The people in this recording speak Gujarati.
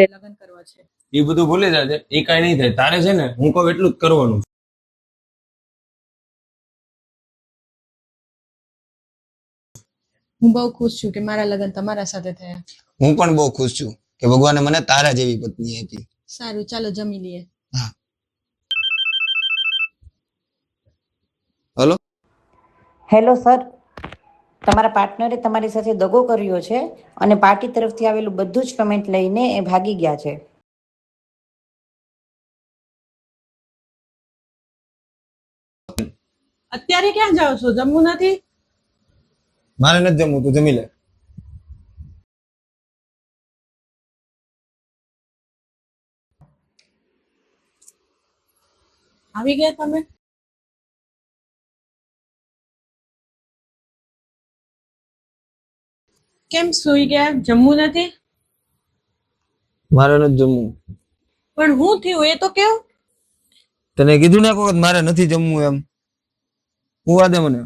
લગ્ન કરવા છે. એ બધું ભૂલી જાજે, એ કઈ નહીં થાય. તારે છે ને હું કહું એટલું જ કરવાનું. હું બહુ ખુશ છું કે મારા લગ્ન તમારા સાથે થયા. હું પણ બહુ ખુશ છું કે ભગવાને મને તારા જેવી પત્ની આપી. સારું, ચાલો જમી લઈએ. હા. હલો. હેલો સર, તમારા પાર્ટનરે તમારી સાથે દગો કર્યો છે અને પાર્ટી તરફથી આવેલું બધું જ પેમેન્ટ લઈને એ ભાગી ગયા છે. અત્યારે ક્યાં જાઓ છો? જમવું નથી? મારે નથી જમવું, તું જમી લે. આવી ગયા તમે? કેમ સૂઈ ગયા? જમવું નથી? મારે નથી જમવું. પણ હું થયું એ તો કેવું. તને કીધું ને કોઈ વખત મારે નથી જમવું એમ. હું દે મને.